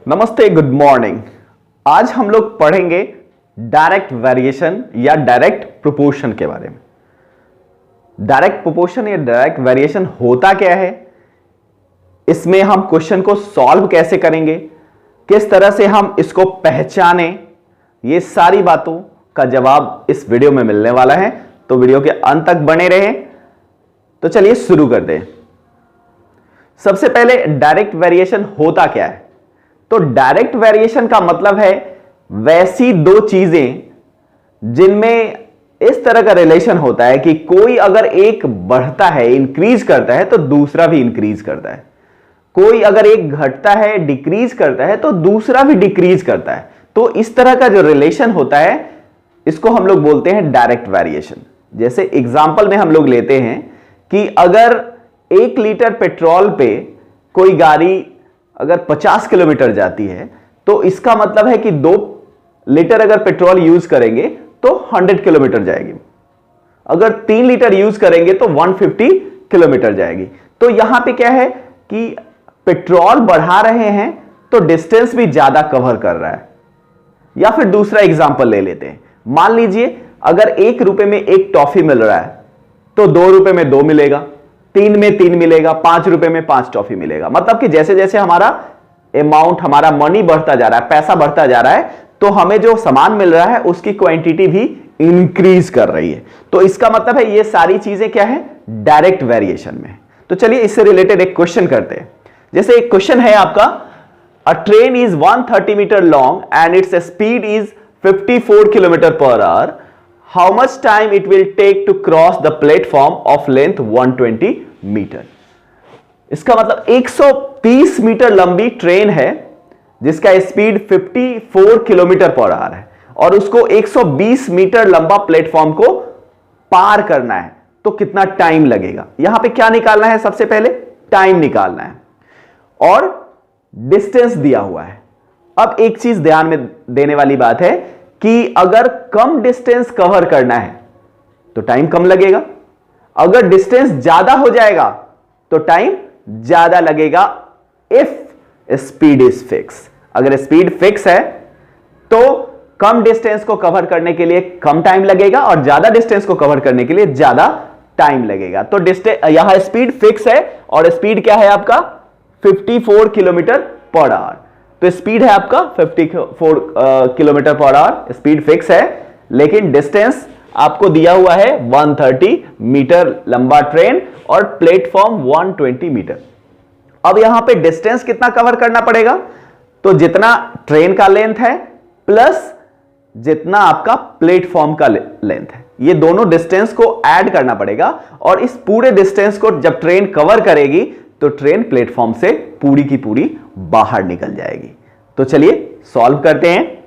नमस्ते, good morning. आज हम लोग पढ़ेंगे डायरेक्ट वेरिएशन या डायरेक्ट प्रोपोर्शन के बारे में। डायरेक्ट प्रोपोर्शन या डायरेक्ट वेरिएशन होता क्या है, इसमें हम क्वेश्चन को सॉल्व कैसे करेंगे, किस तरह से हम इसको पहचानें, ये सारी बातों का जवाब इस वीडियो में मिलने वाला है। तो वीडियो के अंत तक बने रहें। तो चलिए शुरू करते हैं। सबसे पहले डायरेक्ट वेरिएशन होता क्या है? तो डायरेक्ट वेरिएशन का मतलब है वैसी दो चीजें जिनमें इस तरह का रिलेशन होता है कि कोई अगर एक बढ़ता है, इंक्रीज करता है, तो दूसरा भी इंक्रीज करता है। कोई अगर एक घटता है, डिक्रीज करता है, तो दूसरा भी डिक्रीज करता है। तो इस तरह का जो रिलेशन होता है इसको हम लोग बोलते हैं डायरेक्ट वेरिएशन। जैसे एग्जांपल में हम लोग लेते हैं कि अगर 1 लीटर पेट्रोल पे कोई गाड़ी अगर 50 किलोमीटर जाती है तो इसका मतलब है कि 2 लीटर अगर पेट्रोल यूज करेंगे तो 100 किलोमीटर जाएगी। अगर 3 लीटर यूज करेंगे तो 150 किलोमीटर जाएगी। तो यहां पे क्या है कि पेट्रोल बढ़ा रहे हैं तो डिस्टेंस भी ज्यादा कवर कर रहा है। या फिर दूसरा एग्जांपल ले लेते हैं। मान लीजिए अगर 1 रुपए में एक टॉफी मिल रहा है तो 2 रुपए में 2 मिलेगा, 3 में 3 मिलेगा, 5 रुपए में 5 टॉफी मिलेगा। मतलब कि जैसे जैसे हमारा अमाउंट, हमारा मनी बढ़ता जा रहा है, पैसा बढ़ता जा रहा है, तो हमें जो सामान मिल रहा है उसकी क्वांटिटी भी इंक्रीज कर रही है। तो इसका मतलब है ये सारी चीजें क्या है, डायरेक्ट वेरिएशन में। तो चलिए इससे रिलेटेड एक क्वेश्चन करते हैं। जैसे एक क्वेश्चन है आपका, a train is 130 metre long and its speed is 54 kilometre per hour. How much time it will take to cross the platform of length 120 metre? इसका मतलब 130 मीटर लंबी ट्रेन है जिसका स्पीड 54 किलोमीटर पर आवर है और उसको 120 metre लंबा platform को पार करना है। तो कितना टाइम लगेगा? यहां पे क्या निकालना है? सबसे पहले टाइम निकालना है और डिस्टेंस दिया हुआ है। अब एक चीज ध्यान में देने वाली बात है कि अगर कम डिस्टेंस कवर करना है तो टाइम कम लगेगा, अगर डिस्टेंस ज्यादा हो जाएगा तो टाइम ज्यादा लगेगा। इफ स्पीड इज फिक्स, अगर स्पीड फिक्स है तो कम डिस्टेंस को कवर करने के लिए कम टाइम लगेगा और ज्यादा डिस्टेंस को कवर करने के लिए ज्यादा टाइम लगेगा। तो यहां स्पीड फिक्स है और स्पीड क्या है आपका? 54 किलोमीटर पर आवर। तो स्पीड है आपका 54 kilometre per our, speed fix है, लेकिन डिस्टेंस आपको दिया हुआ है 130 मीटर लंबा ट्रेन और प्लेटफॉर्म 120 मीटर। अब यहां पे डिस्टेंस कितना कवर करना पड़ेगा? तो जितना ट्रेन का लेंथ है प्लस जितना आपका प्लेटफॉर्म का लेंथ है, ये दोनों डिस्टेंस को ऐड करना पड़ेगा। और इस पूरे डिस्टेंस को जब ट्रेन कवर करेगी तो ट्रेन प्लेटफॉर्म से पूरी की पूरी बाहर निकल जाएगी। तो चलिए सॉल्व करते हैं।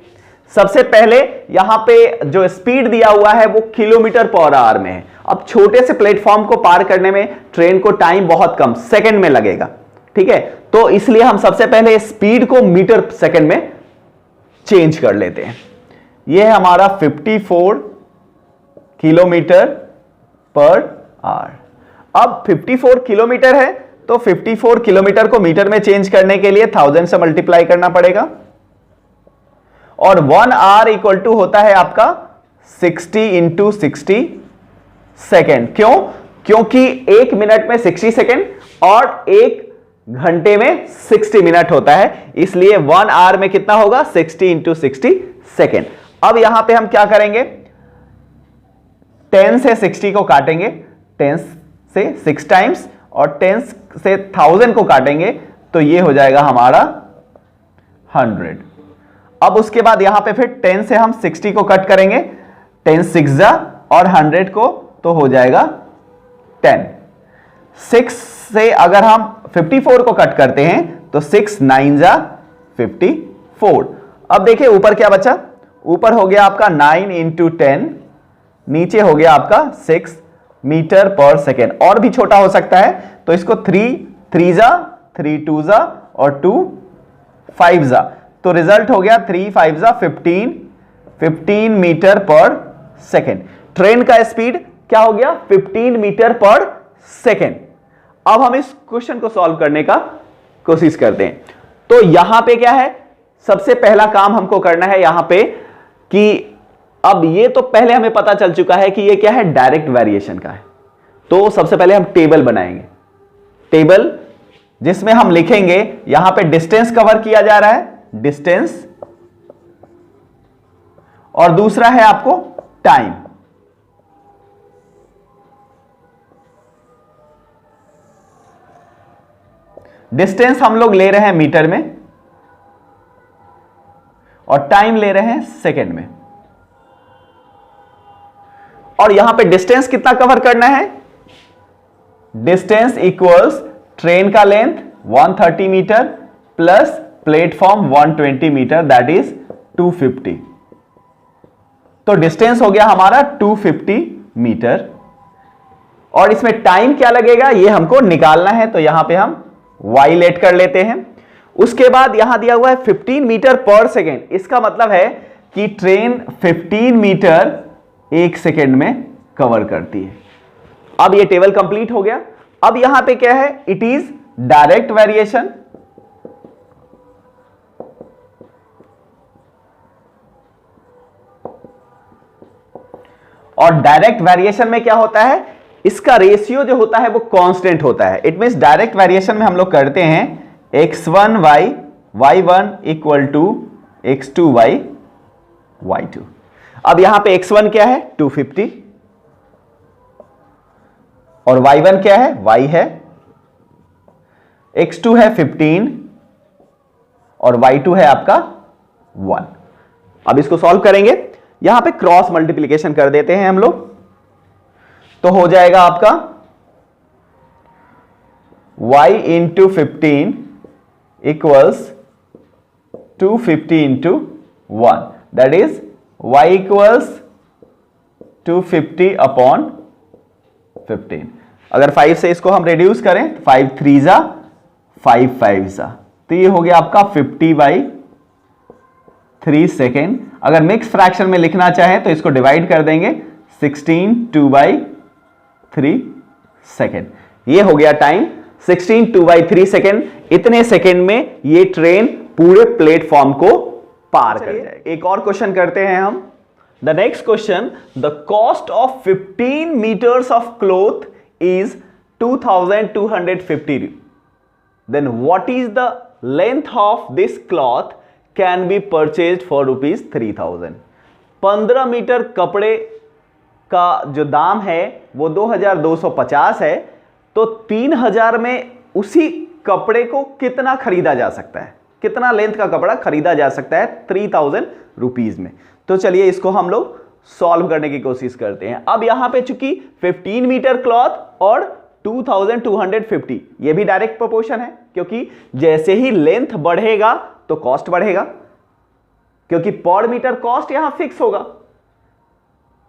सबसे पहले यहां पे जो स्पीड दिया हुआ है वो किलोमीटर पर आवर में है। अब छोटे से प्लेटफॉर्म को पार करने में ट्रेन को टाइम बहुत कम, सेकंड में लगेगा, ठीक है। तो इसलिए हम सबसे पहले स्पीड को मीटर सेकंड में चेंज कर लेते हैं। यह है हमारा 54 किलोमीटर पर आवर। अब 54 किलोमीटर है तो 54 किलोमीटर को मीटर में चेंज करने के लिए 1000 से मल्टीप्लाई करना पड़ेगा और 1 आवर इक्वल टू होता है आपका 60 इंटू 60 सेकेंड। क्यों? क्योंकि 1 मिनट में 60 सेकेंड और 1 घंटे में 60 मिनट होता है, इसलिए 1 आवर में कितना होगा? 60 इंटू 60 सेकेंड। अब यहां पे हम क्या करेंगे? 10 से 60 को काटेंगे, 10 से 6 टाइम्स, और 10 से 1000 को काटेंगे तो ये हो जाएगा हमारा 100। अब उसके बाद यहां पे फिर 10 से हम 60 को कट करेंगे, 10 6 जा और 100 को तो हो जाएगा 10। 6 से अगर हम 54 को कट करते हैं तो 6 9 जा 54। अब देखिए ऊपर क्या बचा? ऊपर हो गया आपका 9 इंटू 10, नीचे हो गया आपका 6 मीटर पर सेकेंड। और भी छोटा हो सकता है तो इसको 3 3 जा 3 2 जा और 2 5 जा, तो रिजल्ट हो गया 3 5 जा 15 मीटर पर सेकेंड। ट्रेन का स्पीड क्या हो गया? 15 मीटर पर सेकेंड। अब हम इस क्वेश्चन को सॉल्व करने का कोशिश करते हैं। तो यहां पे क्या है सबसे पहला काम हमको करना है यहां पे कि अब ये तो पहले हमें पता चल चुका है कि ये क्या है, डायरेक्ट वेरिएशन का है। तो सबसे पहले हम टेबल बनाएंगे, टेबल जिसमें हम लिखेंगे यहां पे डिस्टेंस कवर किया जा रहा है, डिस्टेंस, और दूसरा है आपको टाइम। डिस्टेंस हम लोग ले रहे हैं मीटर में और टाइम ले रहे हैं सेकंड में। और यहां पे डिस्टेंस कितना कवर करना है, डिस्टेंस इक्वल्स ट्रेन का length 130 metre plus platform 120 metre, that is 250। तो डिस्टेंस हो गया हमारा 250 मीटर। और इसमें टाइम क्या लगेगा ये हमको निकालना है, तो यहां पे हम y लेट कर लेते हैं। उसके बाद यहां दिया हुआ है 15 मीटर पर सेकेंड, इसका मतलब है कि ट्रेन 15 मीटर एक सेकेंड में कवर करती है। अब ये टेबल कंप्लीट हो गया। अब यहां पे क्या है, इट इज डायरेक्ट वेरिएशन। और डायरेक्ट वेरिएशन में क्या होता है, इसका रेशियो जो होता है वो कांस्टेंट होता है। इट मींस डायरेक्ट वेरिएशन में हम लोग करते हैं x1y y1 equal to x2y y2। अब यहां पे x1 क्या है 250 और y1 क्या है y है, x2 है 15 और y2 है आपका 1। अब इसको सॉल्व करेंगे, यहां पे क्रॉस मल्टीप्लिकेशन कर देते हैं हम लोग, तो हो जाएगा आपका y into 15 equals 250 into 1, that is y equals 250 upon 15। अगर 5 से इसको हम रिड्यूस करें, 5 3 जा 5 5 जा, तो ये हो गया आपका 50/3 सेकेंड। अगर मिक्स फ्रैक्शन में लिखना चाहें तो इसको डिवाइड कर देंगे, 16 2/3 सेकेंड। ये हो गया टाइम 16 2/3 सेकेंड। इतने सेकेंड में ये ट्रेन पूरे प्लेटफॉर्म को पार कर जाएगी। एक और क्वेश्चन करते हैं हम। The next question, the cost of 15 metres of cloth is 2250। Then what is the length of this cloth can be purchased for ₹3000। 15 metre कपड़े का जो दाम है वो 2250 है, तो 3000 में उसी कपड़े को कितना खरीदा जा सकता है, कितना लेंथ का कपड़ा खरीदा जा सकता है 3000 रुपीज में। तो चलिए इसको हम लोग सॉल्व करने की कोशिश करते हैं। अब यहां पे चूंकि 15 मीटर क्लॉथ और 2250 ये भी डायरेक्ट प्रोपोर्शन है, क्योंकि जैसे ही लेंथ बढ़ेगा तो कॉस्ट बढ़ेगा, क्योंकि पर मीटर कॉस्ट यहां फिक्स होगा।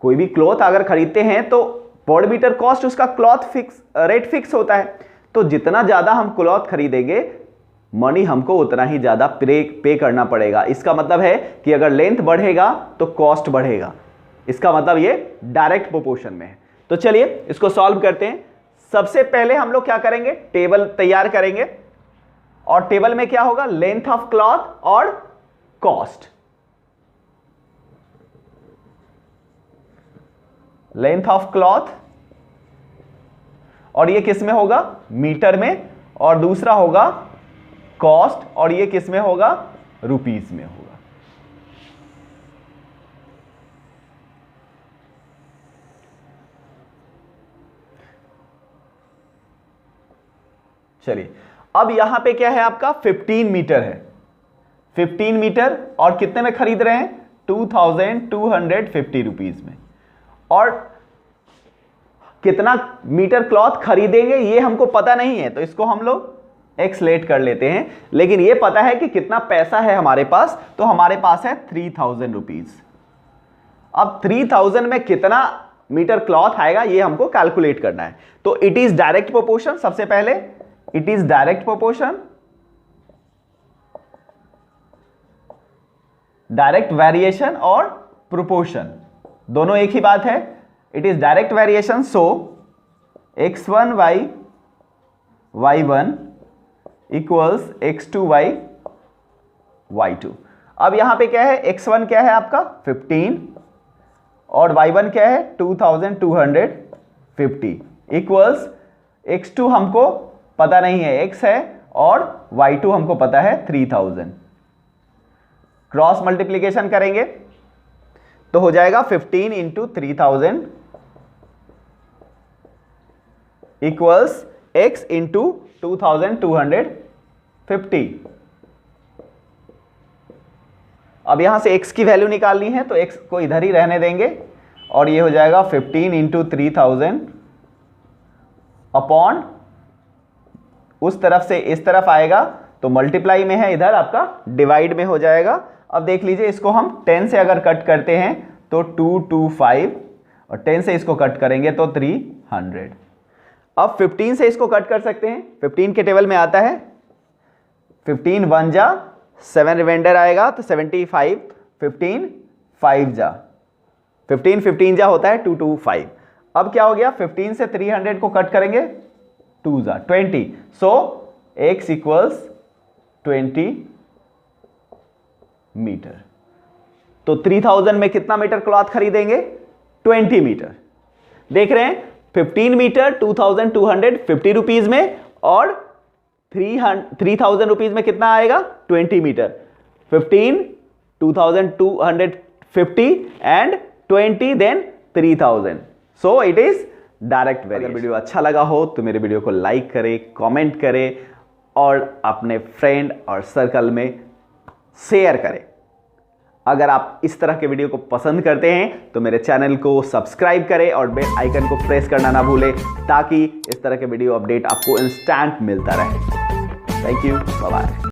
कोई भी क्लॉथ अगर खरीदते हैं तो पर मीटर कॉस्ट उसका क्लॉथ फिक्स रेट फिक्स होता है। तो जितना ज्यादा हम क्लॉथ खरीदेंगे मनी हमको उतना ही ज्यादा पे करना पड़ेगा। इसका मतलब है कि अगर लेंथ बढ़ेगा तो कॉस्ट बढ़ेगा। इसका मतलब ये डायरेक्ट प्रोपोर्शन में है। तो चलिए इसको सॉल्व करते हैं। सबसे पहले हम लोग क्या करेंगे, टेबल तैयार करेंगे, और टेबल में क्या होगा, लेंथ ऑफ क्लॉथ और कॉस्ट। लेंथ ऑफ क्लॉथ, और ये किस में होगा, मीटर में, और दूसरा होगा कॉस्ट, और ये किस में होगा, रुपीस में होगा। चलिए अब यहां पे क्या है, आपका 15 मीटर है। 15 मीटर और कितने में खरीद रहे हैं, 2250 रुपीज में। और कितना मीटर क्लॉथ खरीदेंगे ये हमको पता नहीं है, तो इसको हम लोग एक्स लेट कर लेते हैं। लेकिन ये पता है कि कितना पैसा है हमारे पास, तो हमारे पास है 3000 रुपीज। अब 3000 में कितना मीटर क्लॉथ आएगा ये हमको कैलकुलेट करना है। तो इट इज डायरेक्ट प्रोपोर्शन। सबसे पहले it is direct proportion, direct variation और प्रोपोर्शन दोनों एक ही बात है। It is direct variation, so x1y y1 equals x2y y2। अब यहां पे क्या है, x1 क्या है आपका 15 और y1 क्या है 2250 इक्वल्स x2 हमको पता नहीं है, x है, और y2 हमको पता है 3000। क्रॉस मल्टीप्लीकेशन करेंगे तो हो जाएगा 15 इंटू 3000 इक्वल्स x इंटू 2250। अब यहां से x की वैल्यू निकालनी है तो x को इधर ही रहने देंगे और ये हो जाएगा 15 इंटू 3000 अपॉन, उस तरफ से इस तरफ आएगा तो मल्टीप्लाई में है, इधर आपका डिवाइड में हो जाएगा। अब देख लीजिए, इसको हम 10 से अगर कट करते हैं तो 225 और 10 से इसको कट करेंगे तो 300। अब 15 से इसको कट कर सकते हैं, 15 के टेबल में आता है 15 1 जा 7 रिमाइंडर आएगा तो 75, 15 5 जा 15 जा होता है 225। अब क्या हो गया, 15 से 300 को कट करेंगे 2 जा 20, सो x इक्वल्स 20 मीटर। तो 3000 में कितना मीटर क्लॉथ खरीदेंगे, 20 मीटर। देख रहे हैं 15 मीटर 2250 रुपीज में और 3000 रुपीज में कितना आएगा 20 metre. 15 2250 and 20 then 3000, so it is direct variation. अगर वीडियो अच्छा लगा हो तो मेरे वीडियो को लाइक करें, कमेंट करें और अपने फ्रेंड और सर्कल में शेयर करें। अगर आप इस तरह के वीडियो को पसंद करते हैं तो मेरे चैनल को सब्सक्राइब करें और बेल आइकन को प्रेस करना ना भूलें ताकि इस तरह के वीडियो अपडेट आपको इंस्टेंट मिलता रहे। Thank you, bye bye.